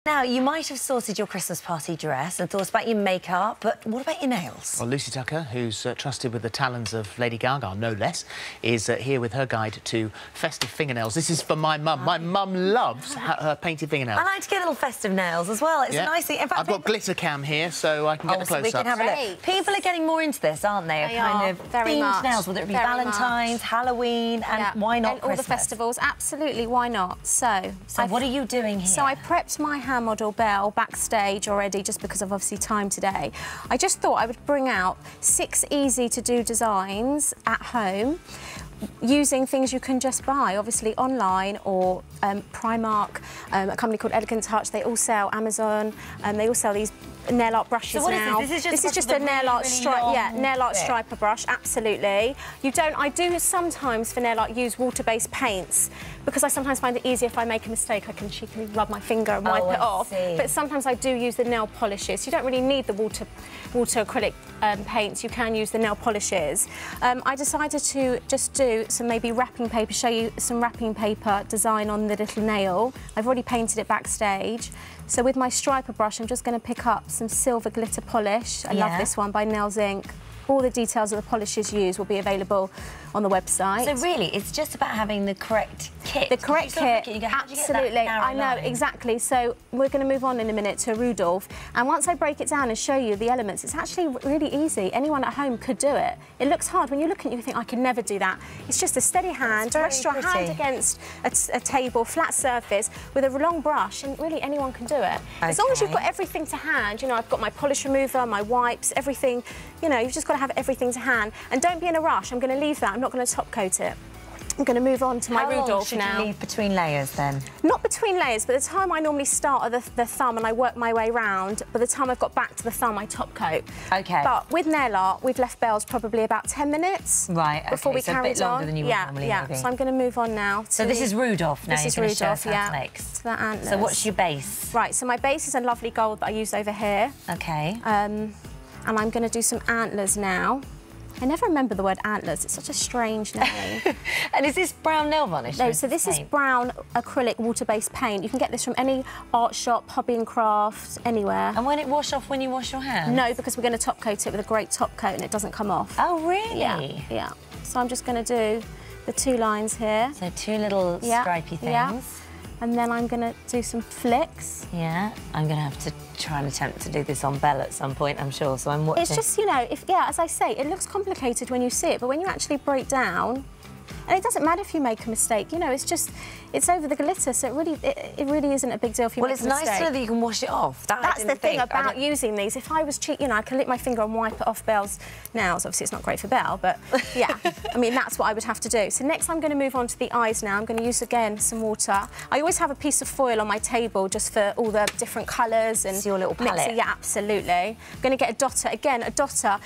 Now, you might have sorted your Christmas party dress and thought about your makeup, but what about your nails? Well, Lucy Tucker, who's trusted with the talons of Lady Gaga, no less, is here with her guide to festive fingernails. This is for my mum. My mum loves her painted fingernails. I like to get little festive nails as well. It's a nice thing. In fact, I've got glitter cam here, so I can get the close-up. We can have a look. People are getting more into this, aren't they? They kind are, of very themed much. nails, whether it be Very Valentine's, much. Halloween, and why not and all Christmas? the festivals, absolutely, why not? So what are you doing here? So I prepped my hair model Belle backstage already, just because of obviously time today. I just thought I would bring out 6 easy-to-do designs at home, using things you can just buy, obviously online or Primark, a company called Elegant Touch. They all sell Amazon, they all sell these nail art brushes now. This is just a nail art nail art bit. striper brush, absolutely. I do sometimes for nail art use water-based paints, because I sometimes find it easier if I make a mistake, I can cheekily rub my finger and wipe it off. But sometimes I do use the nail polishes. You don't really need the water acrylic paints, you can use the nail polishes. I decided to just do some maybe wrapping paper, show you some wrapping paper design on the little nail. I've already painted it backstage. So with my striper brush, I'm just going to pick up some silver glitter polish. I love this one by Nails Inc. All the details of the polishes used will be available on the website. So really, it's just about having the correct kit. The correct kit, absolutely. I know, exactly. So we're going to move on in a minute to Rudolph. And once I break it down and show you the elements, it's actually really easy. Anyone at home could do it. It looks hard. When you look at it, you think, I can never do that. It's just a steady hand, rest your hand against a table, flat surface, with a long brush, and really anyone can do it. As long as you've got everything to hand, you know, I've got my polish remover, my wipes, everything, you know, you've just got to have everything to hand. And don't be in a rush. I'm going to leave that. I'm not going to top coat it. I'm going to move on to my Rudolph now. How long should you leave between layers then? Not between layers, but the time I normally start at the thumb and I work my way round, by the time I've got back to the thumb, I top coat. OK. But with nail art, we've left Belle's probably about 10 minutes. Right, OK, before we so carried a bit longer on. than you would normally maybe. So I'm going to move on now to... So this is Rudolph now. This is Rudolph, to the antlers. So what's your base? Right, so my base is a lovely gold that I used over here. OK. And I'm going to do some antlers now. I never remember the word antlers. It's such a strange name. And is this brown nail varnish? No, so this is brown acrylic water-based paint. You can get this from any art shop, hobby and craft, anywhere. And won't it wash off when you wash your hands? No, because we're going to top coat it with a great top coat and it doesn't come off. Oh, really? Yeah. So I'm just going to do the 2 lines here. So 2 little stripy things. Yeah. And then I'm going to do some flicks. Yeah, I'm going to have to try and attempt to do this on Belle at some point, I'm sure, so I'm watching. It's just, you know, as I say, it looks complicated when you see it, but when you actually break down, and it doesn't matter if you make a mistake, you know, it's over the glitter, so it really isn't a big deal if you make a mistake. Well, it's nice to know that you can wash it off. That's the thing about using these. If I was cheap, you know, I can lick my finger and wipe it off Belle's nails. Obviously, it's not great for Belle, but yeah. I mean, that's what I would have to do. So next I'm going to move on to the eyes now. I'm going to use, again, some water. I always have a piece of foil on my table just for all the different colours and... It's your little palette. Yeah, absolutely. I'm going to get a dotter. Again, a dotter.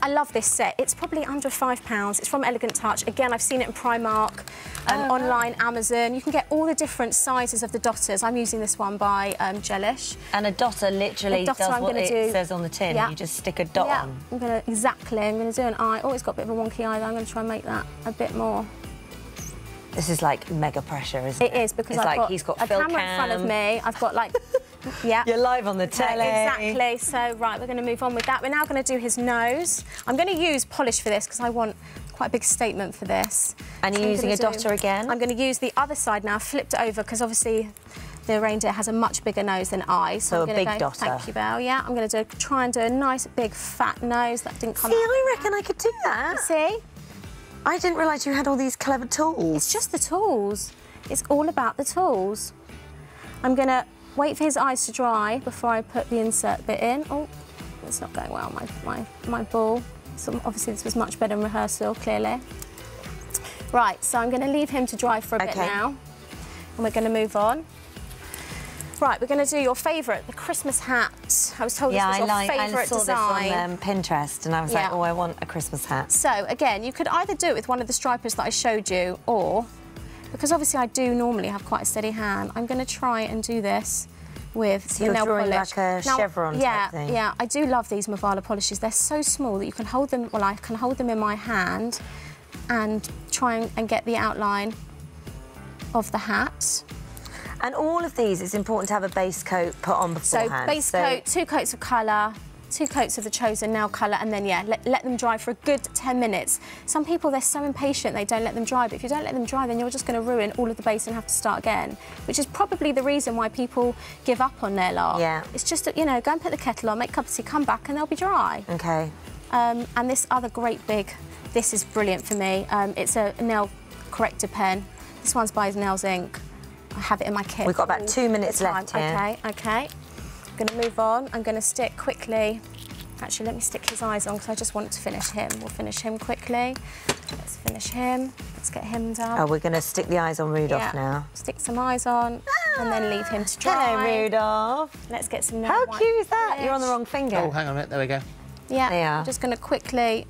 I love this set. It's probably under £5. It's from Elegant Touch. Again, I've seen it in Primark, online, Amazon. You can get all the different sizes of the dotters. I'm using this one by Gelish. And a dotter literally does what it says on the tin. You just stick a dot on. I'm going to do an eye. Oh, it's got a bit of a wonky eye. I'm going to try and make that a bit more. This is like mega pressure, isn't it? It is, because he's got a camera in front of me. I've got like... Yeah. You're live on the telly. Exactly. So, right, we're going to move on with that. We're now going to do his nose. I'm going to use polish for this because I want quite a big statement for this. And you're using a dotter again? I'm going to use the other side now, flipped it over, because obviously the reindeer has a much bigger nose than I. So I'm a big dotter. Thank you, Belle. Yeah, I'm going to try and do a nice, big, fat nose. That didn't come out. I reckon I could do that. You see? I didn't realise you had all these clever tools. It's just the tools. It's all about the tools. I'm going to wait for his eyes to dry before I put the insert bit in. Oh, it's not going well, my ball. So obviously this was much better in rehearsal, clearly. Right, so I'm going to leave him to dry for a bit now. And we're going to move on. Right, we're going to do your favourite, the Christmas hat. I was told this was your favourite design. I saw this on Pinterest and I was like, oh, I want a Christmas hat. So, again, you could either do it with one of the stripers that I showed you, or, because obviously I do normally have quite a steady hand, I'm going to try and do this with the nail polish. Like a chevron type thing. Yeah, I do love these Mavala polishes. They're so small that you can hold them, well, I can hold them in my hand and try and get the outline of the hat. And all of these, it's important to have a base coat put on beforehand. So base coat, 2 coats of colour, 2 coats of the chosen nail colour, and then, yeah, let them dry for a good 10 minutes. Some people, they're so impatient, they don't let them dry, but if you don't let them dry, then you're just going to ruin all of the base and have to start again, which is probably the reason why people give up on nail art. Yeah. It's just, you know, go and put the kettle on, make a cup of tea, come back, and they'll be dry. OK. And this other great big, this is brilliant for me. It's a nail corrector pen. This one's by Nails Inc. I have it in my kit. We've got about 2 minutes left here. OK, OK. I'm going to move on. I'm going to stick quickly. Actually, let me stick his eyes on because I just want to finish him. We'll finish him quickly. Let's finish him. Let's get him done. Oh, we're going to stick the eyes on Rudolph now. Stick some eyes on and then leave him to dry. Hello, Rudolph. Let's get some nail How white cute is that? finish. You're on the wrong finger. Oh, hang on a minute. There we go. Yeah, They are. I'm just going to quickly